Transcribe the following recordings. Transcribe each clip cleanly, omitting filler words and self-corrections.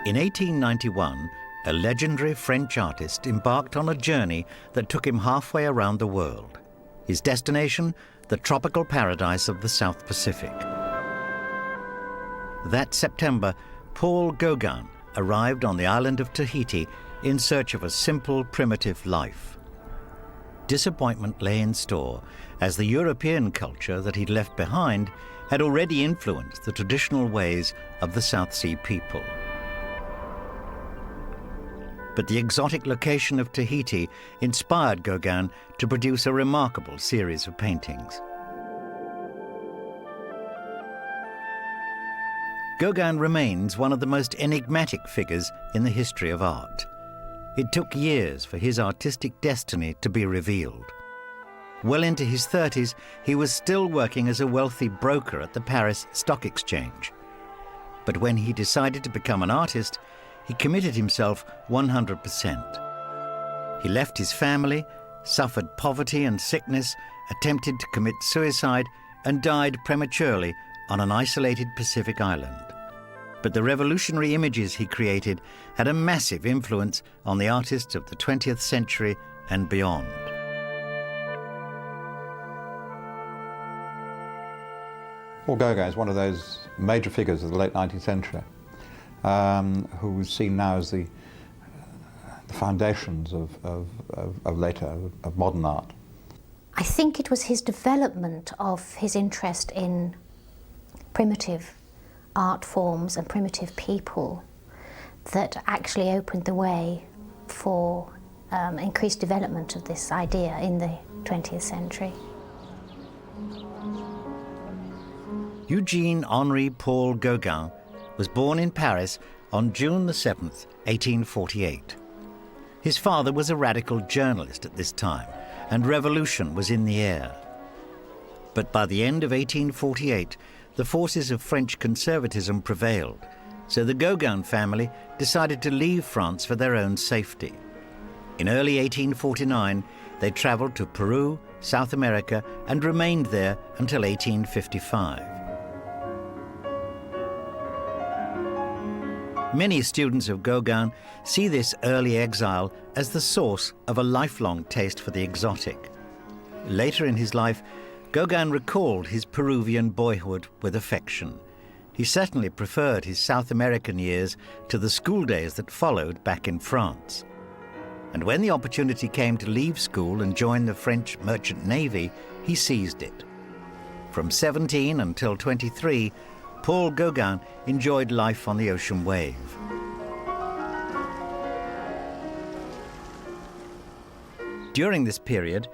In 1891, a legendary French artist embarked on a journey that took him halfway around the world. His destination, the tropical paradise of the South Pacific. That September, Paul Gauguin arrived on the island of Tahiti in search of a simple, primitive life. Disappointment lay in store, as the European culture that he'd left behind had already influenced the traditional ways of the South Sea people. But the exotic location of Tahiti inspired Gauguin to produce a remarkable series of paintings. Gauguin remains one of the most enigmatic figures in the history of art. It took years for his artistic destiny to be revealed. Well into his 30s, he was still working as a wealthy broker at the Paris Stock Exchange. But when he decided to become an artist, he committed himself 100%. He left his family, suffered poverty and sickness, attempted to commit suicide, and died prematurely on an isolated Pacific island. But the revolutionary images he created had a massive influence on the artists of the 20th century and beyond. Paul Gauguin is one of those major figures of the late 19th century. Who's seen now as the foundations of modern art. I think it was his development of his interest in primitive art forms and primitive people that actually opened the way for increased development of this idea in the 20th century. Eugene Henri Paul Gauguin was born in Paris on June the 7th, 1848. His father was a radical journalist at this time, and revolution was in the air. But by the end of 1848, the forces of French conservatism prevailed, so the Gauguin family decided to leave France for their own safety. In early 1849, they traveled to Peru, South America, and remained there until 1855. Many students of Gauguin see this early exile as the source of a lifelong taste for the exotic. Later in his life, Gauguin recalled his Peruvian boyhood with affection. He certainly preferred his South American years to the school days that followed back in France. And when the opportunity came to leave school and join the French Merchant Navy, he seized it. From 17 until 23, Paul Gauguin enjoyed life on the ocean wave. During this period,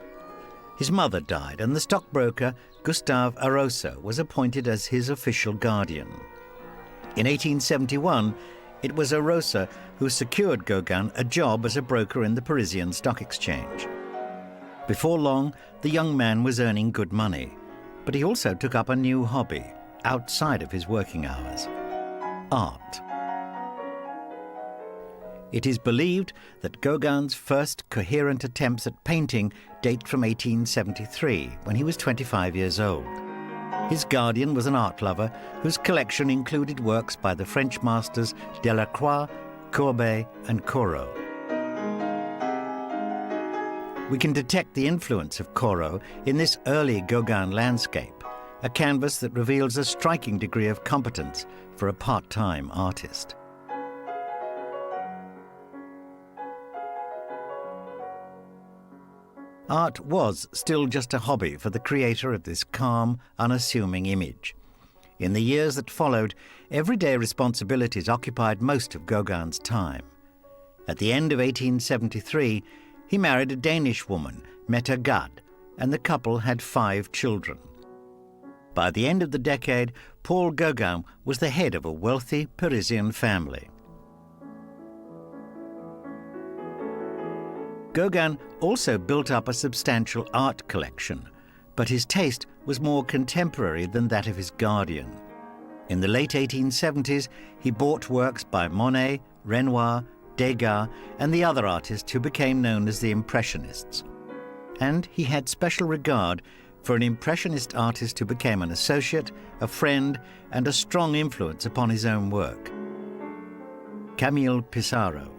his mother died, and the stockbroker Gustave Arosa was appointed as his official guardian. In 1871, it was Arosa who secured Gauguin a job as a broker in the Parisian Stock Exchange. Before long, the young man was earning good money, but he also took up a new hobby outside of his working hours: art. It is believed that Gauguin's first coherent attempts at painting date from 1873, when he was 25 years old. His guardian was an art lover whose collection included works by the French masters Delacroix, Courbet, and Corot. We can detect the influence of Corot in this early Gauguin landscape, a canvas that reveals a striking degree of competence for a part-time artist. Art was still just a hobby for the creator of this calm, unassuming image. In the years that followed, everyday responsibilities occupied most of Gauguin's time. At the end of 1873, he married a Danish woman, Mette Gad, and the couple had 5 children. By the end of the decade, Paul Gauguin was the head of a wealthy Parisian family. Gauguin also built up a substantial art collection, but his taste was more contemporary than that of his guardian. In the late 1870s, he bought works by Monet, Renoir, Degas, and the other artists who became known as the Impressionists. And he had special regard for an Impressionist artist who became an associate, a friend, and a strong influence upon his own work. Camille Pissarro.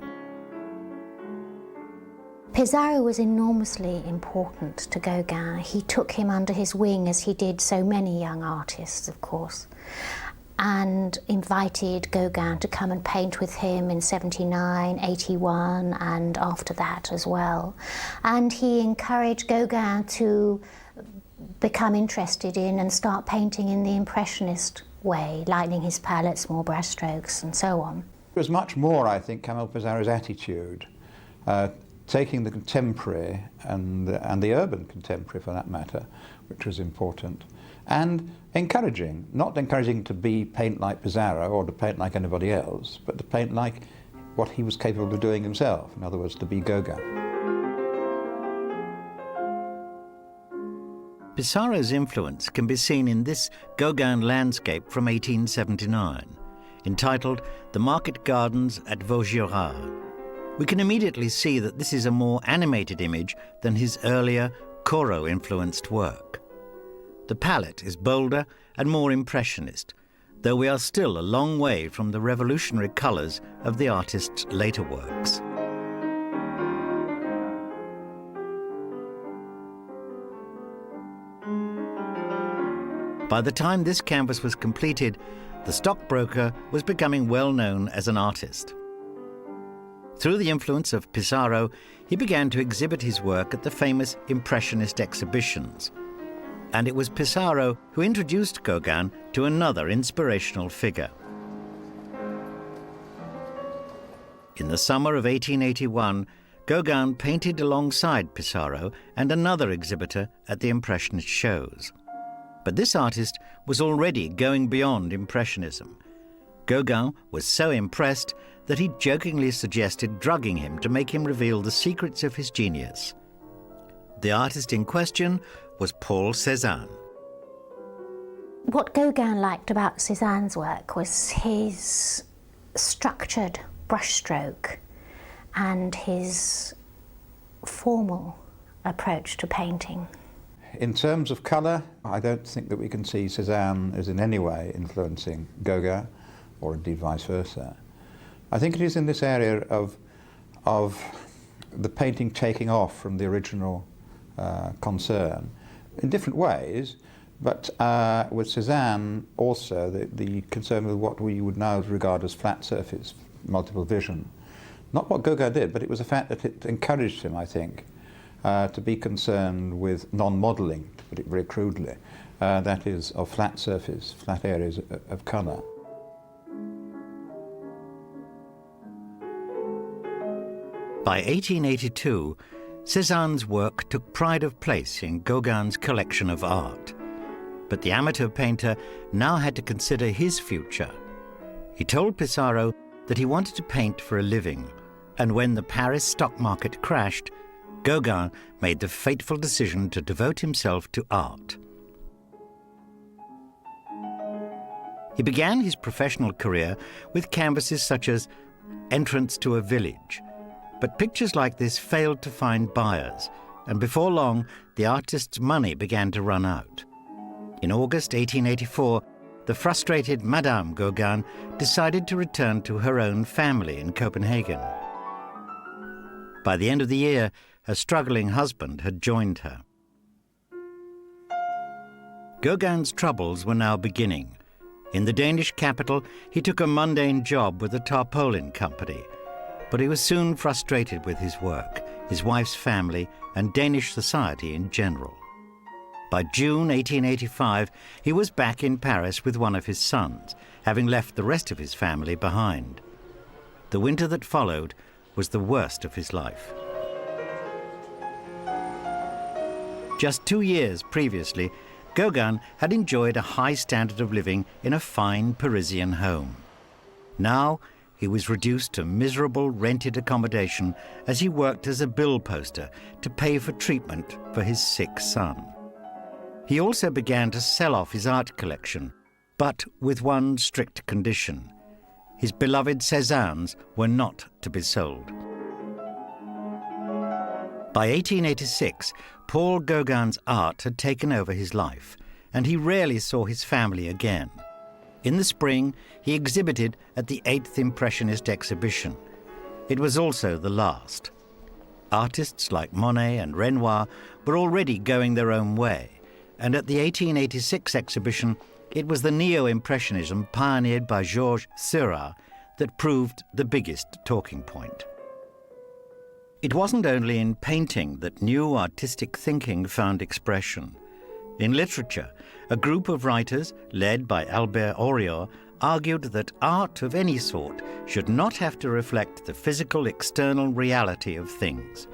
Pissarro was enormously important to Gauguin. He took him under his wing, as he did so many young artists, of course, and invited Gauguin to come and paint with him in 79, 81, and after that as well. And he encouraged Gauguin to become interested in and start painting in the Impressionist way, lightening his palette, small brush strokes, and so on. It was much more, I think, Camille Pissarro's attitude, taking the contemporary and the urban contemporary, for that matter, which was important, and encouraging, not encouraging to paint like Pissarro or to paint like anybody else, but to paint like what he was capable of doing himself, in other words, to be Gauguin. Pissarro's influence can be seen in this Gauguin landscape from 1879, entitled The Market Gardens at Vaugirard. We can immediately see that this is a more animated image than his earlier Corot-influenced work. The palette is bolder and more impressionist, though we are still a long way from the revolutionary colours of the artist's later works. By the time this canvas was completed, the stockbroker was becoming well known as an artist. Through the influence of Pissarro, he began to exhibit his work at the famous Impressionist exhibitions. And it was Pissarro who introduced Gauguin to another inspirational figure. In the summer of 1881, Gauguin painted alongside Pissarro and another exhibitor at the Impressionist shows. But this artist was already going beyond Impressionism. Gauguin was so impressed that he jokingly suggested drugging him to make him reveal the secrets of his genius. The artist in question was Paul Cézanne. What Gauguin liked about Cézanne's work was his structured brushstroke and his formal approach to painting. In terms of colour, I don't think that we can see Cézanne as in any way influencing Gauguin, or indeed vice versa. I think it is in this area of the painting taking off from the original concern in different ways, but with Cézanne also the concern with what we would now regard as flat surface, multiple vision. Not what Gauguin did, but it was the fact that it encouraged him, I think, to be concerned with non-modelling, to put it very crudely, that is, of flat surface, flat areas of colour. By 1882, Cézanne's work took pride of place in Gauguin's collection of art. But the amateur painter now had to consider his future. He told Pissarro that he wanted to paint for a living, and when the Paris stock market crashed, Gauguin made the fateful decision to devote himself to art. He began his professional career with canvases such as Entrance to a Village, but pictures like this failed to find buyers, and before long, the artist's money began to run out. In August 1884, the frustrated Madame Gauguin decided to return to her own family in Copenhagen. By the end of the year, her struggling husband had joined her. Gauguin's troubles were now beginning. In the Danish capital, he took a mundane job with a tarpaulin company, but he was soon frustrated with his work, his wife's family, and Danish society in general. By June 1885, he was back in Paris with one of his sons, having left the rest of his family behind. The winter that followed was the worst of his life. Just 2 years previously, Gauguin had enjoyed a high standard of living in a fine Parisian home. Now, he was reduced to miserable rented accommodation as he worked as a bill poster to pay for treatment for his sick son. He also began to sell off his art collection, but with one strict condition. His beloved Cézannes were not to be sold. By 1886, Paul Gauguin's art had taken over his life, and he rarely saw his family again. In the spring, he exhibited at the 8th Impressionist exhibition. It was also the last. Artists like Monet and Renoir were already going their own way, and at the 1886 exhibition, it was the Neo-Impressionism pioneered by Georges Seurat that proved the biggest talking point. It wasn't only in painting that new artistic thinking found expression. In literature, a group of writers, led by Albert Oriot, argued that art of any sort should not have to reflect the physical external reality of things.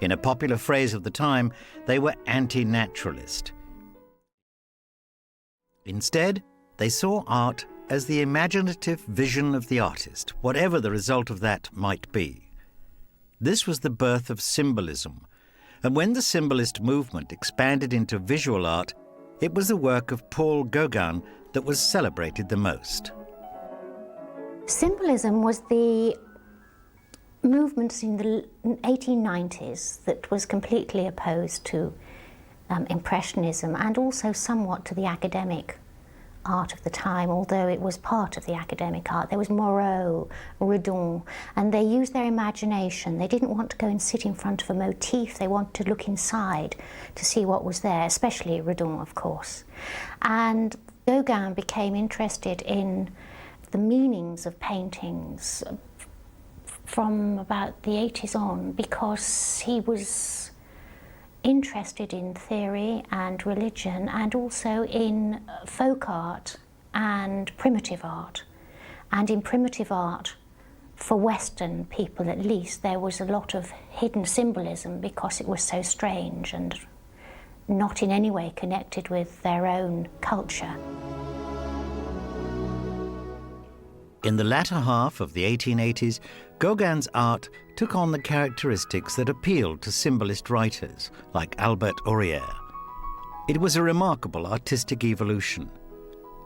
In a popular phrase of the time, they were anti-naturalist. Instead, they saw art as the imaginative vision of the artist, whatever the result of that might be. This was the birth of symbolism, and when the symbolist movement expanded into visual art, it was the work of Paul Gauguin that was celebrated the most. Symbolism was the movement in the 1890s that was completely opposed to Impressionism and also somewhat to the academic art of the time, although it was part of the academic art. There was Moreau, Redon, and they used their imagination. They didn't want to go and sit in front of a motif. They wanted to look inside to see what was there, especially Redon, of course. And Gauguin became interested in the meanings of paintings from about the 80s on because he was interested in theory and religion and also in folk art and primitive art. And in primitive art, for Western people at least, there was a lot of hidden symbolism because it was so strange and not in any way connected with their own culture. In the latter half of the 1880s, Gauguin's art took on the characteristics that appealed to symbolist writers like Albert Oriot. It was a remarkable artistic evolution.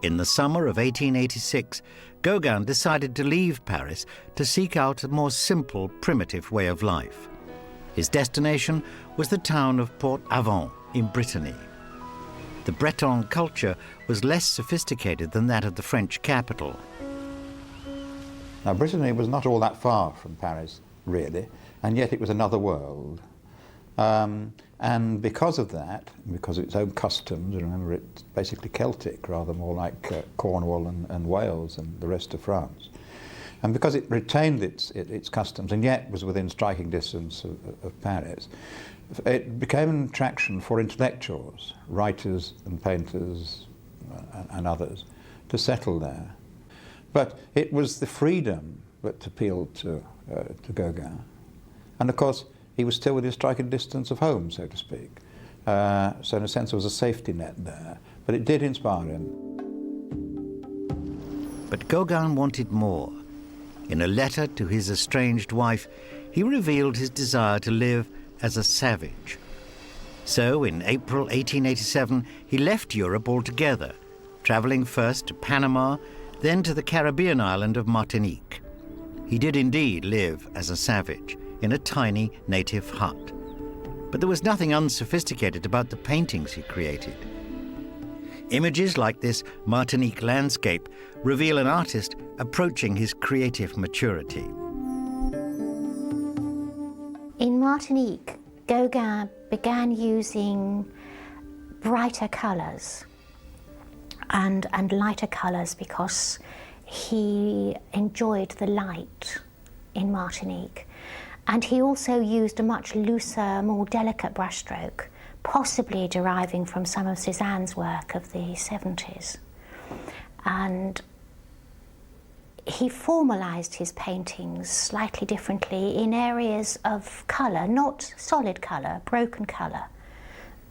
In the summer of 1886, Gauguin decided to leave Paris to seek out a more simple, primitive way of life. His destination was the town of Port-Aven in Brittany. The Breton culture was less sophisticated than that of the French capital. Now, Brittany was not all that far from Paris, really, and yet it was another world. And because of that, because of its own customs, remember it's basically Celtic, rather more like Cornwall and Wales and the rest of France. And because it retained its customs and yet was within striking distance of Paris, it became an attraction for intellectuals, writers and painters and others, to settle there. But it was the freedom that appealed to Gauguin. And of course, he was still within striking distance of home, so to speak. So in a sense, there was a safety net there. But it did inspire him. But Gauguin wanted more. In a letter to his estranged wife, he revealed his desire to live as a savage. So in April 1887, he left Europe altogether, travelling first to Panama, then to the Caribbean island of Martinique. He did indeed live as a savage in a tiny native hut. But there was nothing unsophisticated about the paintings he created. Images like this Martinique landscape reveal an artist approaching his creative maturity. In Martinique, Gauguin began using brighter colours and lighter colours because he enjoyed the light in Martinique. And he also used a much looser, more delicate brushstroke, possibly deriving from some of Cézanne's work of the 70s. And he formalised his paintings slightly differently in areas of colour, not solid colour, broken colour.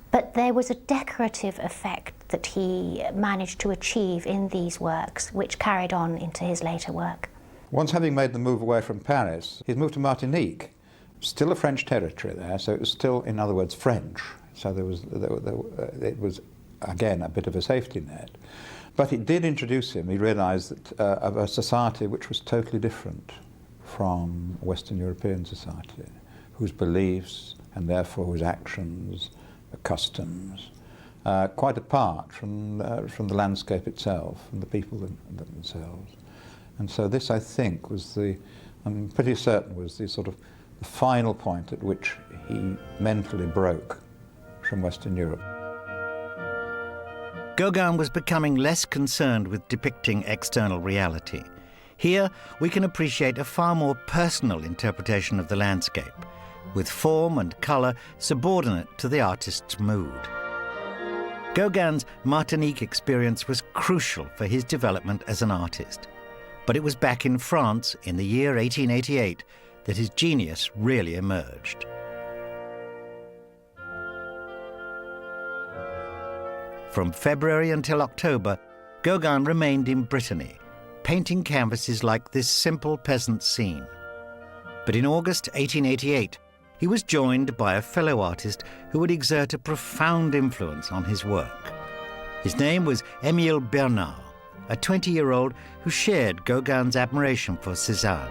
But there was a decorative effect that he managed to achieve in these works, which carried on into his later work. Once having made the move away from Paris, he's moved to Martinique, still a French territory there, so it was still, in other words, French. So it was, again, a bit of a safety net. But it did introduce him, he realised, that of a society which was totally different from Western European society, whose beliefs and therefore whose actions, customs, quite apart from the landscape itself, and the people themselves. And so this, I think, was I'm pretty certain, was the sort of the final point at which he mentally broke from Western Europe. Gauguin was becoming less concerned with depicting external reality. Here, we can appreciate a far more personal interpretation of the landscape, with form and colour subordinate to the artist's mood. Gauguin's Martinique experience was crucial for his development as an artist. But it was back in France in the year 1888 that his genius really emerged. From February until October, Gauguin remained in Brittany, painting canvases like this simple peasant scene. But in August 1888, he was joined by a fellow artist who would exert a profound influence on his work. His name was Émile Bernard, a 20-year-old who shared Gauguin's admiration for Cézanne.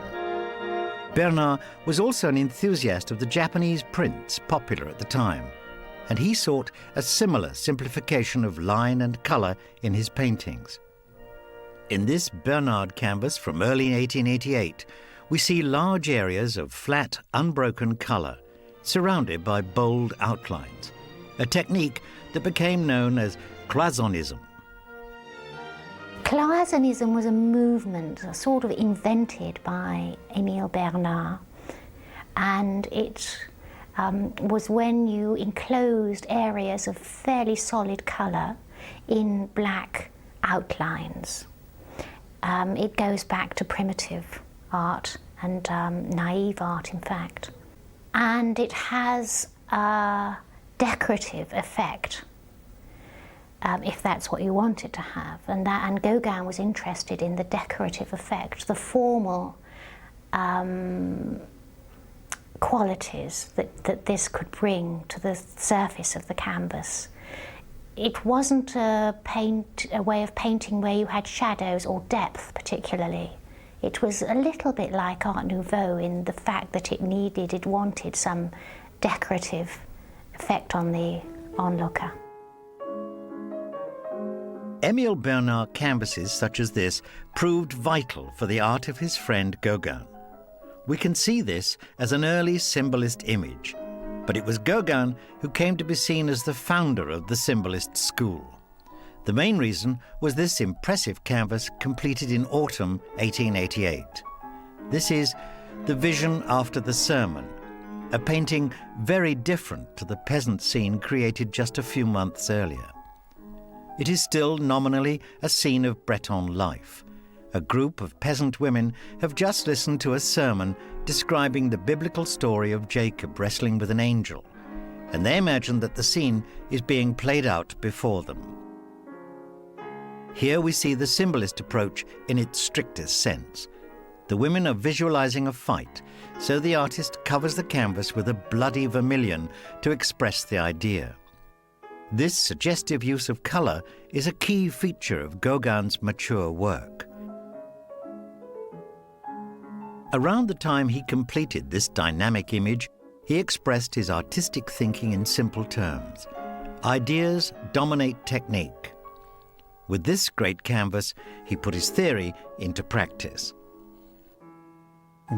Bernard was also an enthusiast of the Japanese prints popular at the time, and he sought a similar simplification of line and colour in his paintings. In this Bernard canvas from early 1888, we see large areas of flat, unbroken colour, surrounded by bold outlines, a technique that became known as cloisonnism. Cloisonnism was a movement sort of invented by Émile Bernard, and it was when you enclosed areas of fairly solid colour in black outlines. It goes back to primitive art and naive art, in fact. And it has a decorative effect, if that's what you want it to have. And Gauguin was interested in the decorative effect, the formal qualities that this could bring to the surface of the canvas. It wasn't a way of painting where you had shadows or depth particularly. It was a little bit like Art Nouveau in the fact that it wanted some decorative effect on the onlooker. Émile Bernard canvases such as this proved vital for the art of his friend Gauguin. We can see this as an early symbolist image, but it was Gauguin who came to be seen as the founder of the symbolist school. The main reason was this impressive canvas completed in autumn 1888. This is The Vision After the Sermon, a painting very different to the peasant scene created just a few months earlier. It is still nominally a scene of Breton life. A group of peasant women have just listened to a sermon describing the biblical story of Jacob wrestling with an angel, and they imagine that the scene is being played out before them. Here we see the symbolist approach in its strictest sense. The women are visualizing a fight, so the artist covers the canvas with a bloody vermilion to express the idea. This suggestive use of colour is a key feature of Gauguin's mature work. Around the time he completed this dynamic image, he expressed his artistic thinking in simple terms. Ideas dominate technique. With this great canvas, he put his theory into practice.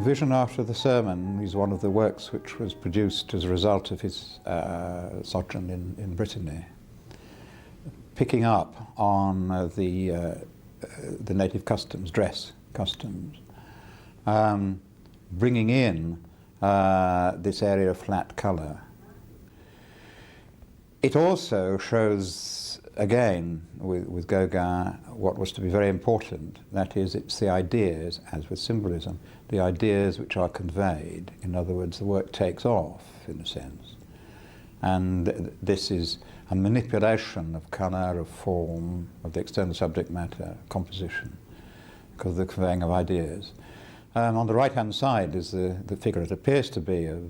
Vision After the Sermon is one of the works which was produced as a result of his sojourn in Brittany, picking up on the native customs, dress customs, bringing in this area of flat colour. It also shows, again, with Gauguin, what was to be very important, that is, it's the ideas, as with symbolism, the ideas which are conveyed. In other words, the work takes off, in a sense. And this is a manipulation of colour, of form, of the external subject matter, composition, because of the conveying of ideas. On the right-hand side is the figure that appears to be of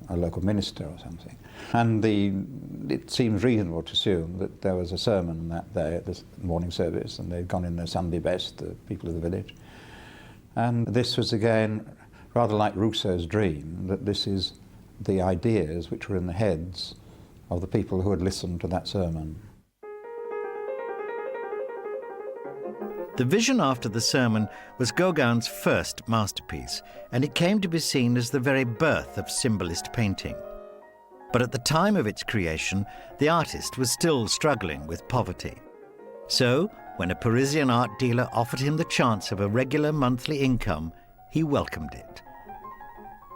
a local minister or something. And it seems reasonable to assume that there was a sermon that day at the morning service, and they'd gone in their Sunday best, the people of the village. And this was, again, rather like Rousseau's dream, that this is the ideas which were in the heads of the people who had listened to that sermon. The vision after the sermon was Gauguin's first masterpiece, and it came to be seen as the very birth of symbolist painting. But at the time of its creation, the artist was still struggling with poverty. So, when a Parisian art dealer offered him the chance of a regular monthly income, he welcomed it.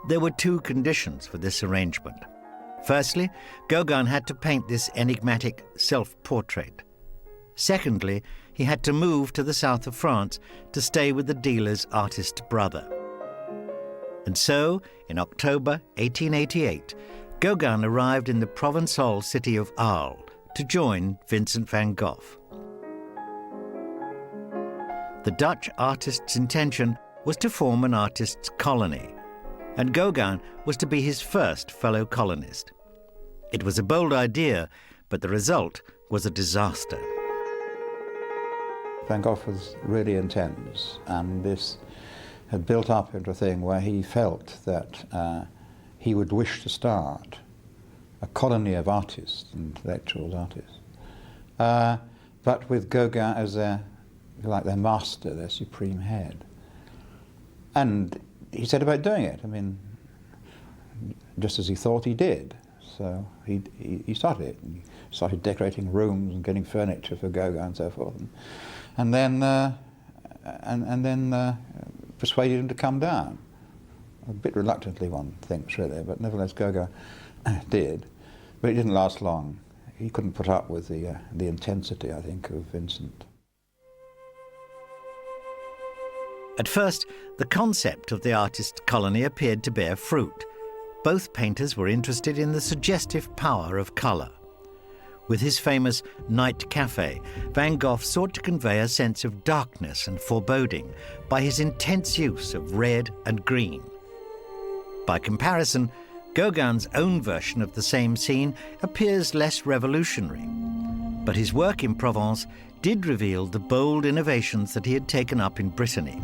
There were two conditions for this arrangement. Firstly, Gauguin had to paint this enigmatic self-portrait. Secondly, he had to move to the south of France to stay with the dealer's artist brother. And so, in October 1888, Gauguin arrived in the Provençal city of Arles to join Vincent van Gogh. The Dutch artist's intention was to form an artist's colony, and Gauguin was to be his first fellow colonist. It was a bold idea, but the result was a disaster. Van Gogh was really intense, and this had built up into a thing where he felt that he would wish to start a colony of artists, intellectual artists, but with Gauguin as their master, their supreme head. And he set about doing it, just as he thought he did. So he started it. He started decorating rooms and getting furniture for Gauguin and so forth. And then persuaded him to come down. A bit reluctantly, one thinks, really, but nevertheless Gauguin did. But it didn't last long. He couldn't put up with the intensity, I think, of Vincent. At first, the concept of the artist's colony appeared to bear fruit. Both painters were interested in the suggestive power of colour. With his famous Night Café, Van Gogh sought to convey a sense of darkness and foreboding by his intense use of red and green. By comparison, Gauguin's own version of the same scene appears less revolutionary. But his work in Provence did reveal the bold innovations that he had taken up in Brittany.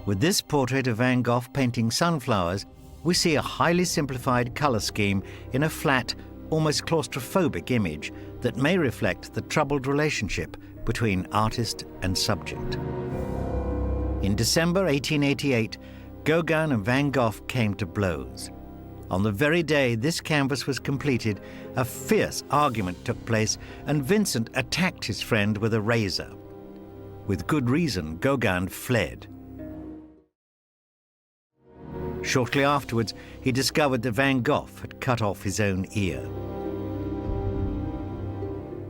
With this portrait of Van Gogh painting sunflowers, we see a highly simplified colour scheme in a flat, almost claustrophobic image that may reflect the troubled relationship between artist and subject. In December 1888, Gauguin and Van Gogh came to blows. On the very day this canvas was completed, a fierce argument took place and Vincent attacked his friend with a razor. With good reason, Gauguin fled. Shortly afterwards, he discovered that Van Gogh had cut off his own ear.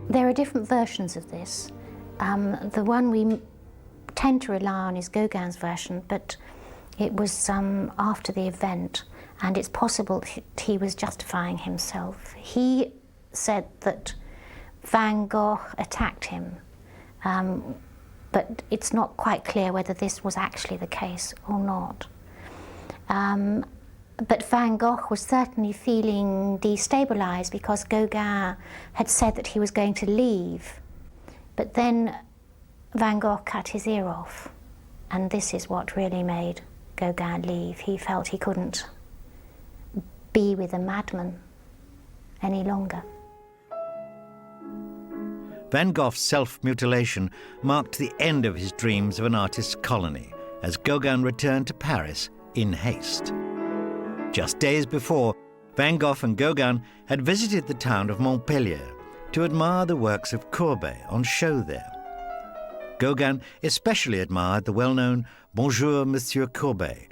There are different versions of this. The one we tend to rely on is Gauguin's version, but it was after the event, and it's possible he was justifying himself. He said that Van Gogh attacked him, but it's not quite clear whether this was actually the case or not. But Van Gogh was certainly feeling destabilised because Gauguin had said that he was going to leave. But then Van Gogh cut his ear off, and this is what really made Gauguin leave. He felt he couldn't be with a madman any longer. Van Gogh's self-mutilation marked the end of his dreams of an artist's colony as Gauguin returned to Paris in haste. Just days before, Van Gogh and Gauguin had visited the town of Montpellier to admire the works of Courbet on show there. Gauguin especially admired the well-known Bonjour, Monsieur Courbet,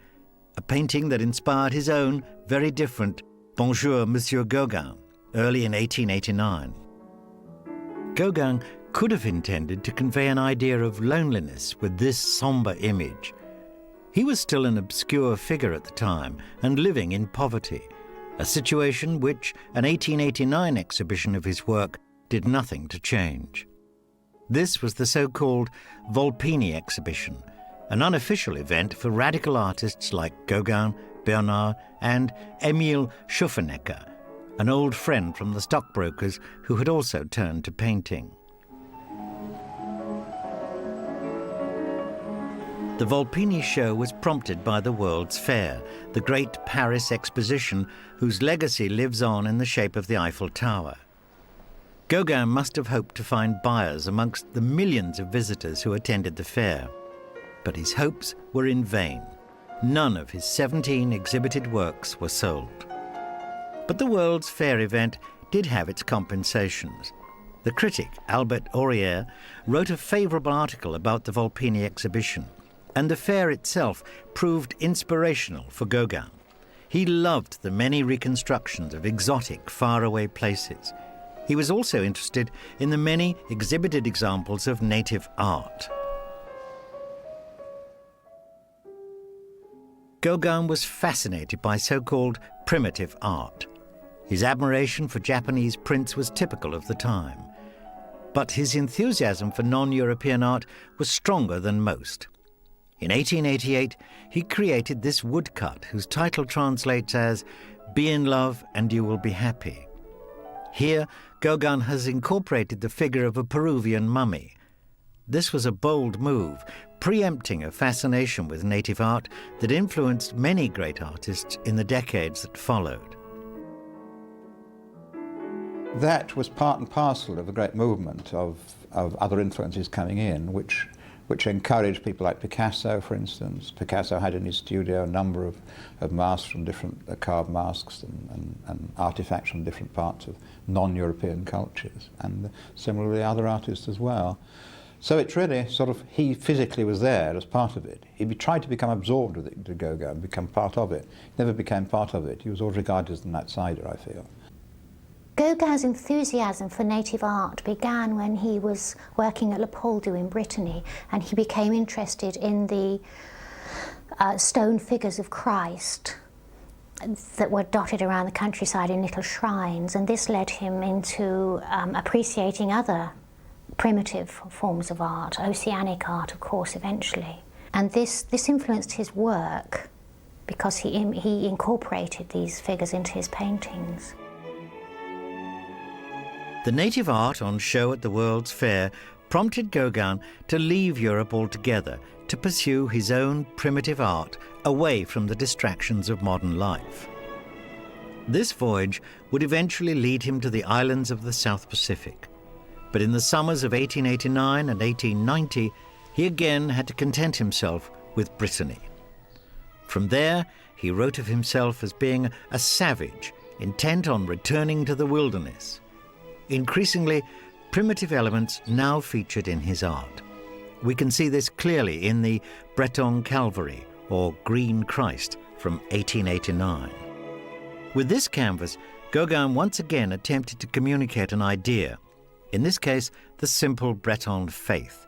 a painting that inspired his own very different Bonjour, Monsieur Gauguin, early in 1889. Gauguin could have intended to convey an idea of loneliness with this sombre image. He was still an obscure figure at the time and living in poverty, a situation which an 1889 exhibition of his work did nothing to change. This was the so-called Volpini exhibition, an unofficial event for radical artists like Gauguin, Bernard, and Emile Schuffenecker, an old friend from the stockbrokers who had also turned to painting. The Volpini show was prompted by the World's Fair, the great Paris exposition whose legacy lives on in the shape of the Eiffel Tower. Gauguin must have hoped to find buyers amongst the millions of visitors who attended the fair. But his hopes were in vain. None of his 17 exhibited works were sold. But the World's Fair event did have its compensations. The critic, Albert Aurier, wrote a favourable article about the Volpini exhibition, and the fair itself proved inspirational for Gauguin. He loved the many reconstructions of exotic, faraway places. He was also interested in the many exhibited examples of native art. Gauguin was fascinated by so-called primitive art. His admiration for Japanese prints was typical of the time. But his enthusiasm for non-European art was stronger than most. In 1888, he created this woodcut whose title translates as "Be in love and you will be happy." Here, Gauguin has incorporated the figure of a Peruvian mummy. This was a bold move, preempting a fascination with native art that influenced many great artists in the decades that followed. That was part and parcel of the great movement of other influences coming in, which encouraged people like Picasso, for instance. Picasso had in his studio a number of masks from different carved masks and artifacts from different parts of non-European cultures, and similarly other artists as well. So it's really sort of, he physically was there as part of it. He tried to become absorbed with it, to Gauguin, become part of it. He never became part of it. He was always regarded as an outsider, I feel. Gauguin's enthusiasm for native art began when he was working at Le Poldou in Brittany, and he became interested in the stone figures of Christ that were dotted around the countryside in little shrines, and this led him into appreciating other primitive forms of art, oceanic art, of course, eventually. And this influenced his work because he incorporated these figures into his paintings. The native art on show at the World's Fair prompted Gauguin to leave Europe altogether to pursue his own primitive art away from the distractions of modern life. This voyage would eventually lead him to the islands of the South Pacific. But in the summers of 1889 and 1890, he again had to content himself with Brittany. From there, he wrote of himself as being a savage, intent on returning to the wilderness. Increasingly, primitive elements now featured in his art. We can see this clearly in the Breton Calvary, or Green Christ, from 1889. With this canvas, Gauguin once again attempted to communicate an idea, in this case, the simple Breton faith.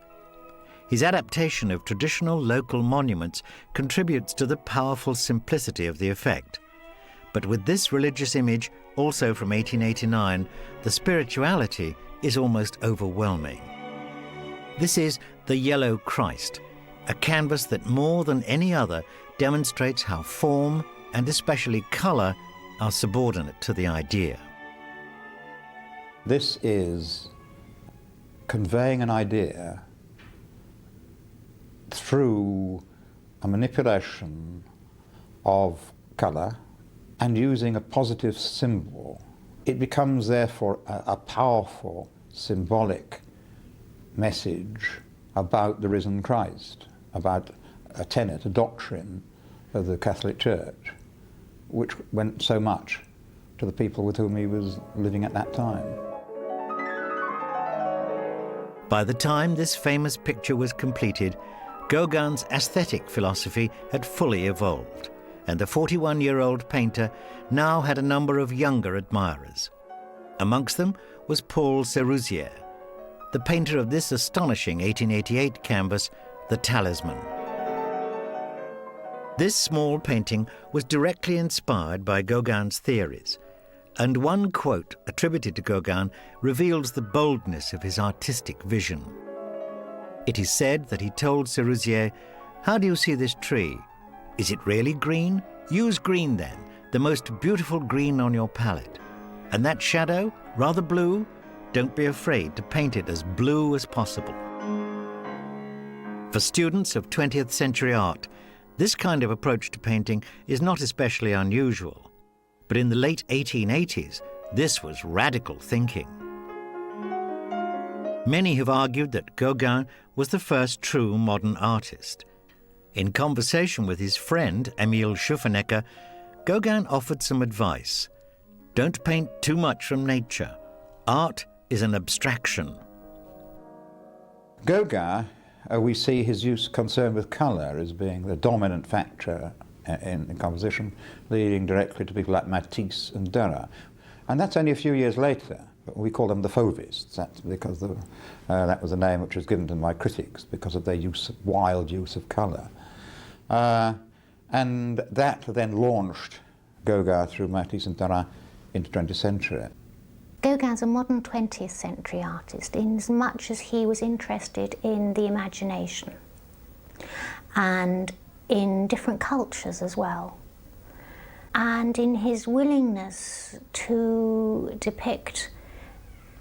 His adaptation of traditional local monuments contributes to the powerful simplicity of the effect. But with this religious image, also from 1889, the spirituality is almost overwhelming. This is the Yellow Christ, a canvas that more than any other demonstrates how form, and especially colour, are subordinate to the idea. This is conveying an idea through a manipulation of colour and using a positive symbol. It becomes therefore a powerful symbolic message about the risen Christ, about a tenet, a doctrine of the Catholic Church, which went so much to the people with whom he was living at that time. By the time this famous picture was completed, Gauguin's aesthetic philosophy had fully evolved, and the 41-year-old painter now had a number of younger admirers. Amongst them was Paul Seruzier, the painter of this astonishing 1888 canvas, The Talisman. This small painting was directly inspired by Gauguin's theories, and one quote attributed to Gauguin reveals the boldness of his artistic vision. It is said that he told Seruzier, "How do you see this tree? Is it really green? Use green then, the most beautiful green on your palette. And that shadow, rather blue? Don't be afraid to paint it as blue as possible." For students of 20th century art, this kind of approach to painting is not especially unusual. But in the late 1880s, this was radical thinking. Many have argued that Gauguin was the first true modern artist. In conversation with his friend, Emil Schufenecker, Gauguin offered some advice. Don't paint too much from nature. Art is an abstraction. Gauguin, we see his concern with colour as being the dominant factor in composition, leading directly to people like Matisse and Derain. And that's only a few years later. We call them the Fauvists. That's because that was a name which was given to my critics because of their wild use of colour. And that then launched Gauguin through Matisse and Derain into the 20th century. Gauguin's a modern 20th century artist in as much as he was interested in the imagination and in different cultures as well, and in his willingness to depict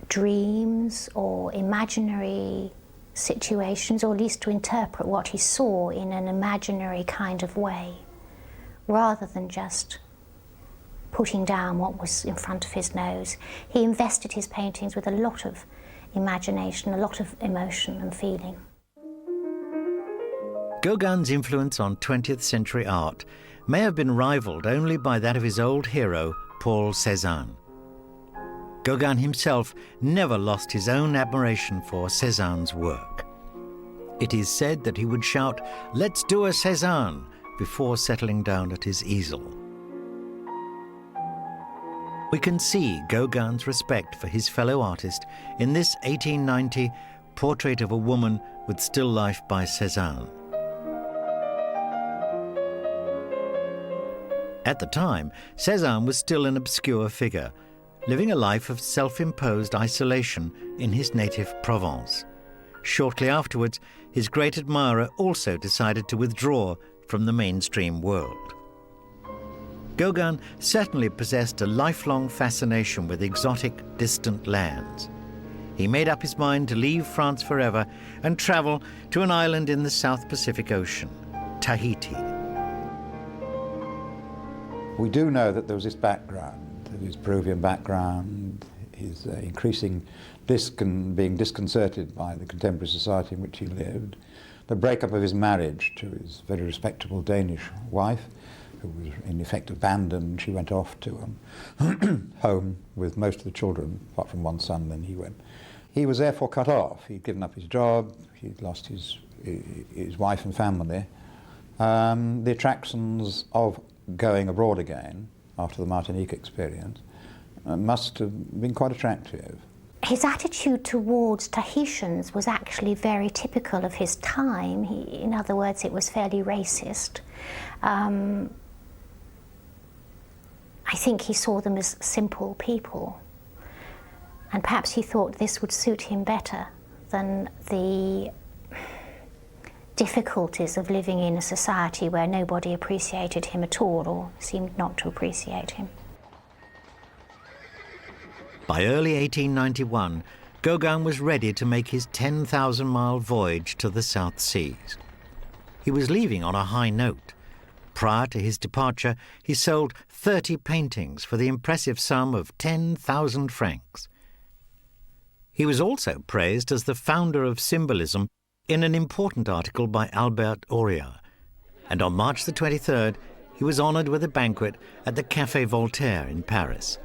dreams or imaginary situations, or at least to interpret what he saw in an imaginary kind of way, rather than just putting down what was in front of his nose. He invested his paintings with a lot of imagination, a lot of emotion and feeling. Gauguin's influence on 20th century art may have been rivaled only by that of his old hero, Paul Cézanne. Gauguin himself never lost his own admiration for Cézanne's work. It is said that he would shout, "Let's do a Cézanne," before settling down at his easel. We can see Gauguin's respect for his fellow artist in this 1890 portrait of a woman with still life by Cézanne. At the time, Cézanne was still an obscure figure, living a life of self-imposed isolation in his native Provence. Shortly afterwards, his great admirer also decided to withdraw from the mainstream world. Gauguin certainly possessed a lifelong fascination with exotic, distant lands. He made up his mind to leave France forever and travel to an island in the South Pacific Ocean, Tahiti. We do know that there was this background, his Peruvian background, his increasing being disconcerted by the contemporary society in which he lived, the breakup of his marriage to his very respectable Danish wife, who was in effect abandoned. She went off to home with most of the children, apart from one son, then he went. He was therefore cut off. He'd given up his job, he'd lost his wife and family. The attractions of going abroad again after the Martinique experience must have been quite attractive. His attitude towards Tahitians was actually very typical of his time. In other words, it was fairly racist. I think he saw them as simple people, and perhaps he thought this would suit him better than the difficulties of living in a society where nobody appreciated him at all, or seemed not to appreciate him. By early 1891, Gauguin was ready to make his 10,000-mile voyage to the South Seas. He was leaving on a high note. Prior to his departure, he sold 30 paintings for the impressive sum of 10,000 francs. He was also praised as the founder of symbolism in an important article by Albert Auria, and on March the 23rd, he was honoured with a banquet at the Café Voltaire in Paris.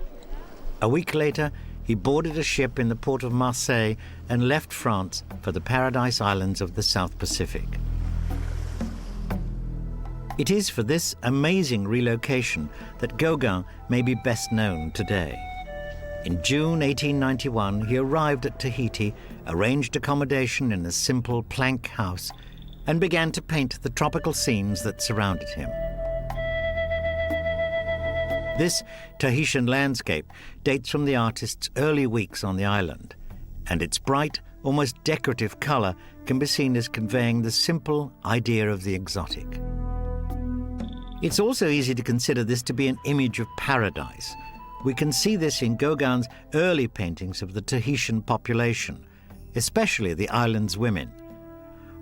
A week later, he boarded a ship in the port of Marseille and left France for the Paradise Islands of the South Pacific. It is for this amazing relocation that Gauguin may be best known today. In June 1891, he arrived at Tahiti, arranged accommodation in a simple plank house, and began to paint the tropical scenes that surrounded him. This Tahitian landscape dates from the artist's early weeks on the island, and its bright, almost decorative colour can be seen as conveying the simple idea of the exotic. It's also easy to consider this to be an image of paradise. We can see this in Gauguin's early paintings of the Tahitian population, especially the island's women.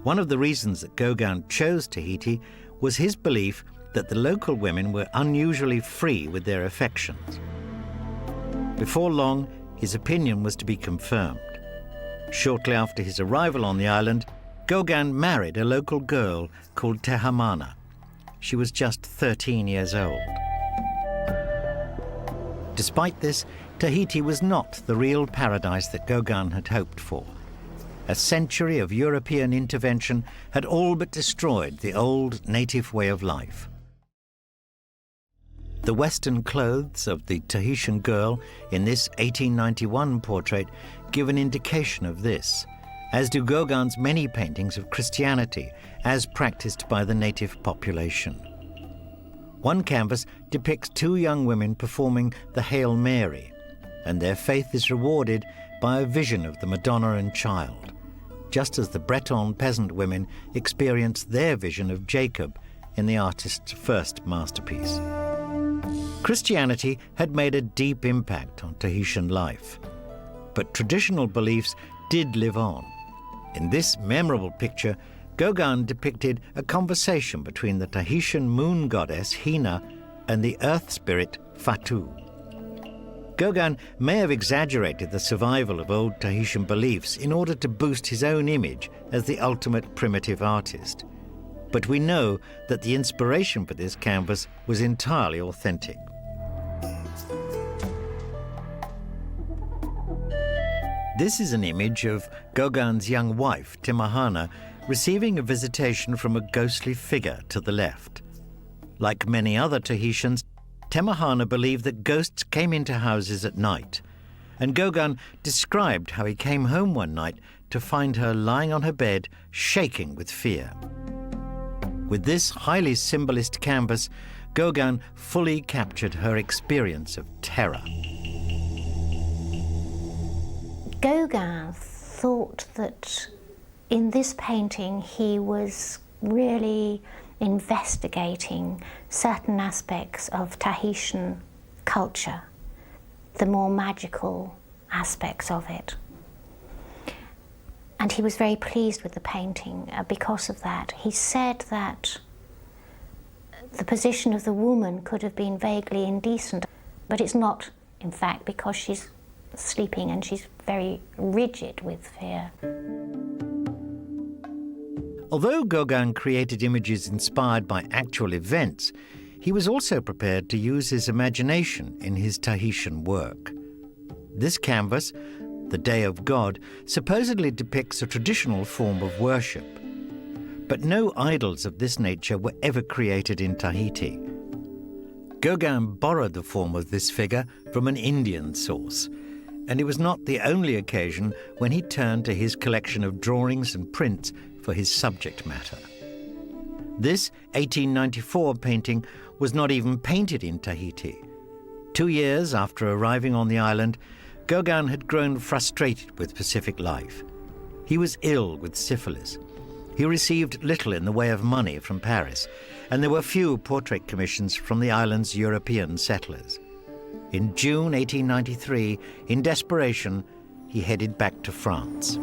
One of the reasons that Gauguin chose Tahiti was his belief that the local women were unusually free with their affections. Before long, his opinion was to be confirmed. Shortly after his arrival on the island, Gauguin married a local girl called Tehamana. She was just 13 years old. Despite this, Tahiti was not the real paradise that Gauguin had hoped for. A century of European intervention had all but destroyed the old native way of life. The Western clothes of the Tahitian girl in this 1891 portrait give an indication of this, as do Gauguin's many paintings of Christianity as practiced by the native population. One canvas depicts two young women performing the Hail Mary, and their faith is rewarded by a vision of the Madonna and Child, just as the Breton peasant women experience their vision of Jacob in the artist's first masterpiece. Christianity had made a deep impact on Tahitian life, but traditional beliefs did live on. In this memorable picture, Gauguin depicted a conversation between the Tahitian moon goddess Hina and the earth spirit Fatu. Gauguin may have exaggerated the survival of old Tahitian beliefs in order to boost his own image as the ultimate primitive artist. But we know that the inspiration for this canvas was entirely authentic. This is an image of Gauguin's young wife, Timahana, receiving a visitation from a ghostly figure to the left. Like many other Tahitians, Timahana believed that ghosts came into houses at night, and Gauguin described how he came home one night to find her lying on her bed, shaking with fear. With this highly symbolist canvas, Gauguin fully captured her experience of terror. Gauguin thought that in this painting he was really investigating certain aspects of Tahitian culture, the more magical aspects of it. And he was very pleased with the painting because of that. He said that the position of the woman could have been vaguely indecent, but it's not, in fact, because she's sleeping and she's very rigid with fear. Although Gauguin created images inspired by actual events, he was also prepared to use his imagination in his Tahitian work. This canvas, The Day of God, supposedly depicts a traditional form of worship. But no idols of this nature were ever created in Tahiti. Gauguin borrowed the form of this figure from an Indian source, and it was not the only occasion when he turned to his collection of drawings and prints for his subject matter. This 1894 painting was not even painted in Tahiti. 2 years after arriving on the island, Gauguin had grown frustrated with Pacific life. He was ill with syphilis. He received little in the way of money from Paris, and there were few portrait commissions from the island's European settlers. In June 1893, in desperation, he headed back to France.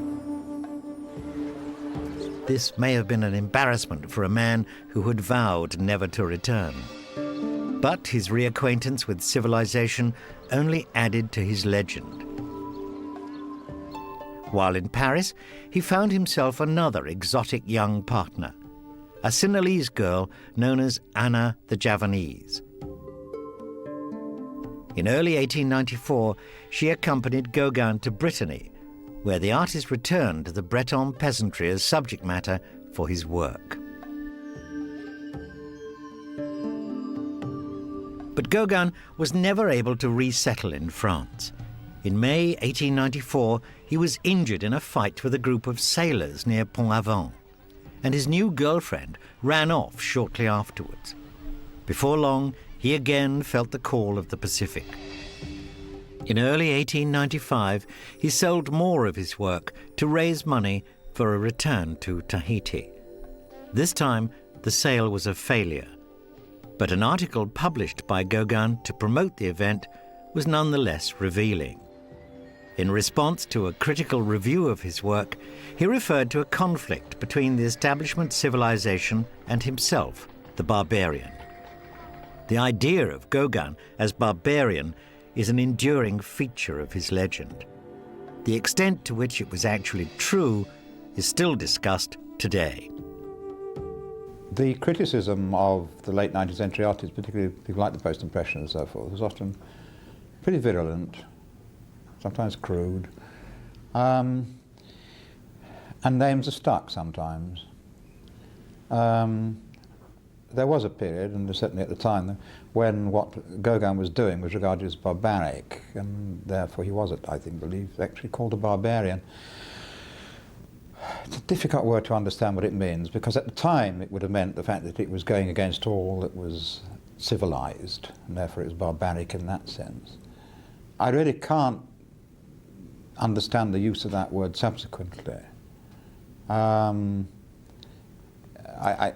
This may have been an embarrassment for a man who had vowed never to return. But his reacquaintance with civilization only added to his legend. While in Paris, he found himself another exotic young partner, a Sinhalese girl known as Anna the Javanese. In early 1894, she accompanied Gauguin to Brittany, where the artist returned to the Breton peasantry as subject matter for his work. But Gauguin was never able to resettle in France. In May 1894, he was injured in a fight with a group of sailors near Pont-Aven, and his new girlfriend ran off shortly afterwards. Before long, he again felt the call of the Pacific. In early 1895, he sold more of his work to raise money for a return to Tahiti. This time, the sale was a failure, but an article published by Gauguin to promote the event was nonetheless revealing. In response to a critical review of his work, he referred to a conflict between the establishment civilization and himself, the barbarian. The idea of Gauguin as barbarian is an enduring feature of his legend. The extent to which it was actually true is still discussed today. The criticism of the late 19th century artists, particularly people like the Post-Impressionists and so forth, was often pretty virulent, sometimes crude, and names are stuck sometimes. There was a period, and certainly at the time, when what Gauguin was doing was regarded as barbaric, and therefore he was, I think, believed, actually called a barbarian. It's a difficult word to understand what it means, because at the time it would have meant the fact that it was going against all that was civilized, and therefore it was barbaric in that sense. I really can't understand the use of that word subsequently.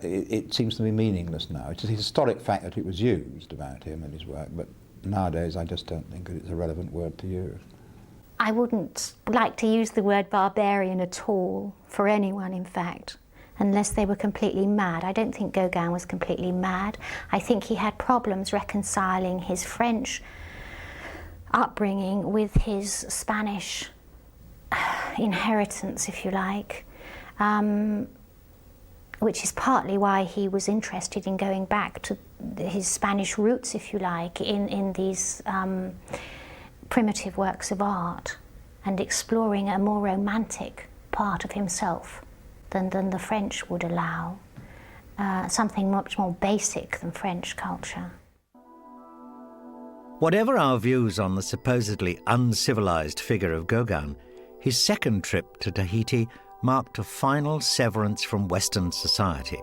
It seems to be meaningless now. It's a historic fact that it was used about him and his work, but nowadays I just don't think that it's a relevant word to use. I wouldn't like to use the word barbarian at all, for anyone in fact, unless they were completely mad. I don't think Gauguin was completely mad. I think he had problems reconciling his French upbringing with his Spanish inheritance, if you like, which is partly why he was interested in going back to his Spanish roots, if you like, in these primitive works of art, and exploring a more romantic part of himself than the French would allow, something much more basic than French culture. Whatever our views on the supposedly uncivilized figure of Gauguin, his second trip to Tahiti marked a final severance from Western society.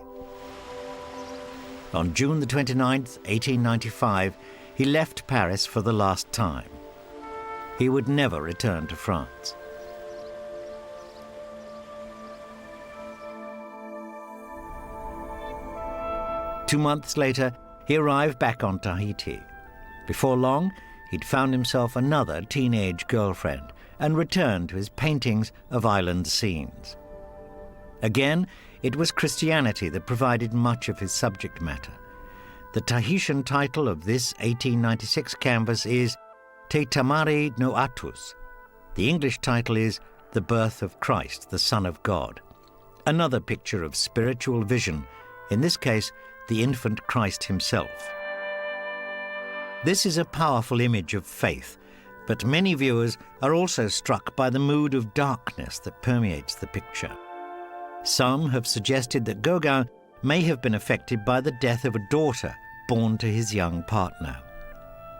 On June the 29th, 1895, he left Paris for the last time. He would never return to France. Two months later, he arrived back on Tahiti. Before long, he'd found himself another teenage girlfriend and returned to his paintings of island scenes. Again, it was Christianity that provided much of his subject matter. The Tahitian title of this 1896 canvas is Te Tamari no Atus. The English title is The Birth of Christ, the Son of God. Another picture of spiritual vision, in this case, the infant Christ himself. This is a powerful image of faith, but many viewers are also struck by the mood of darkness that permeates the picture. Some have suggested that Gauguin may have been affected by the death of a daughter born to his young partner.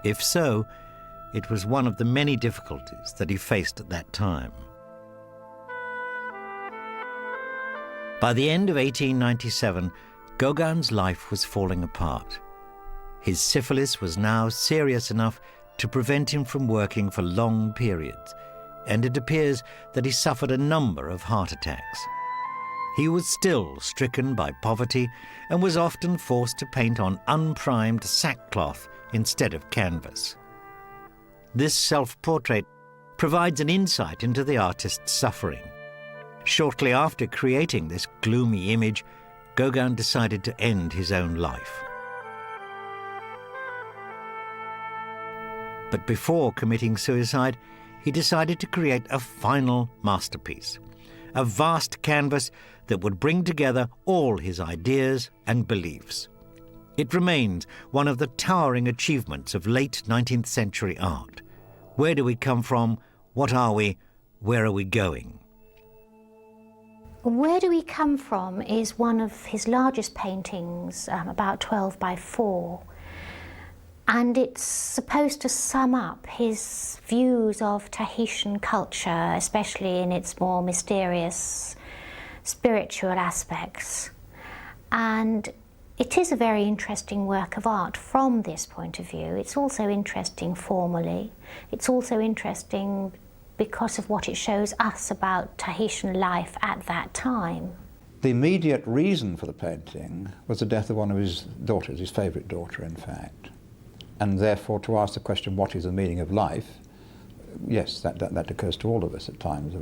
If so, it was one of the many difficulties that he faced at that time. By the end of 1897, Gauguin's life was falling apart. His syphilis was now serious enough to prevent him from working for long periods, and it appears that he suffered a number of heart attacks. He was still stricken by poverty and was often forced to paint on unprimed sackcloth instead of canvas. This self-portrait provides an insight into the artist's suffering. Shortly after creating this gloomy image, Gauguin decided to end his own life. But before committing suicide, he decided to create a final masterpiece, a vast canvas that would bring together all his ideas and beliefs. It remains one of the towering achievements of late 19th century art. Where do we come from? What are we? Where are we going? Where Do We Come From is one of his largest paintings, about 12 by 4. And it's supposed to sum up his views of Tahitian culture, especially in its more mysterious spiritual aspects. And it is a very interesting work of art from this point of view. It's also interesting formally. It's also interesting because of what it shows us about Tahitian life at that time. The immediate reason for the painting was the death of one of his daughters, his favourite daughter, in fact. And therefore, to ask the question, what is the meaning of life? Yes, that occurs to all of us at times.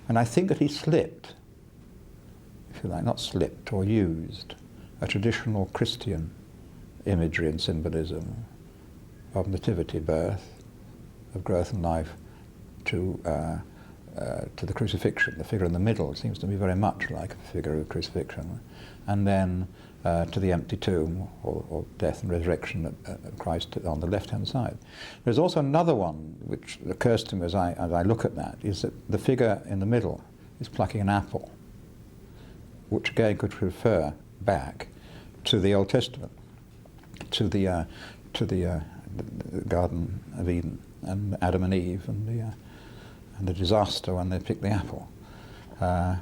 And I think that he slipped, if you like, not slipped, or used a traditional Christian imagery and symbolism of nativity, birth, of growth and life, to the crucifixion. The figure in the middle seems to be very much like a figure of crucifixion. And then to the empty tomb, or death and resurrection of Christ on the left-hand side. There's also another one which occurs to me as I look at that, is that the figure in the middle is plucking an apple, which again could refer back to the Old Testament, to the Garden of Eden and Adam and Eve and the disaster when they picked the apple,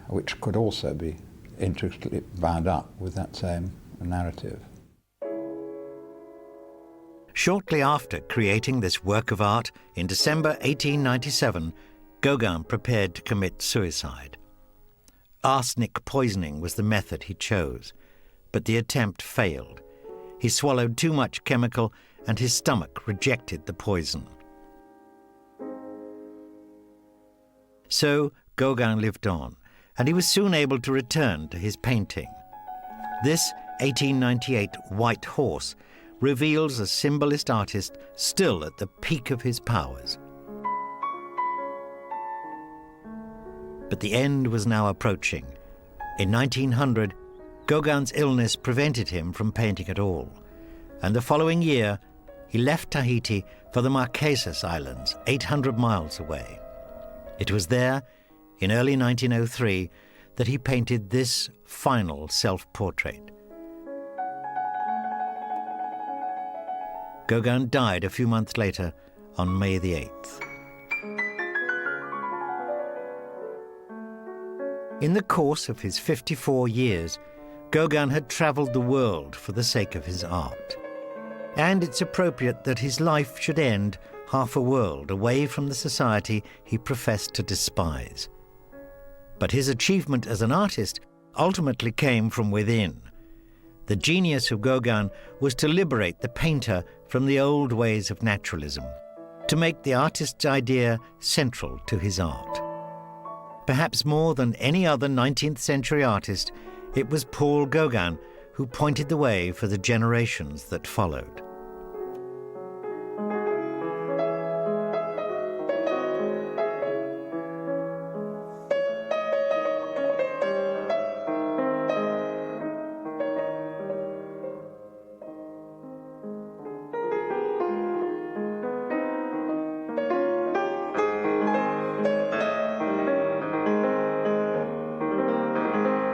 which could also be intricately bound up with that same narrative. Shortly after creating this work of art in December 1897, Gauguin prepared to commit suicide. Arsenic poisoning was the method he chose, but the attempt failed. He swallowed too much chemical and his stomach rejected the poison. So Gauguin lived on, and he was soon able to return to his painting. This 1898 White Horse reveals a symbolist artist still at the peak of his powers. But the end was now approaching. In 1900, Gauguin's illness prevented him from painting at all, and the following year he left Tahiti for the Marquesas Islands, 800 miles away. It was there, in early 1903, that he painted this final self-portrait. Gauguin died a few months later on May the 8th. In the course of his 54 years, Gauguin had travelled the world for the sake of his art. And it's appropriate that his life should end half a world away from the society he professed to despise. But his achievement as an artist ultimately came from within. The genius of Gauguin was to liberate the painter from the old ways of naturalism, to make the artist's idea central to his art. Perhaps more than any other 19th century artist, it was Paul Gauguin who pointed the way for the generations that followed.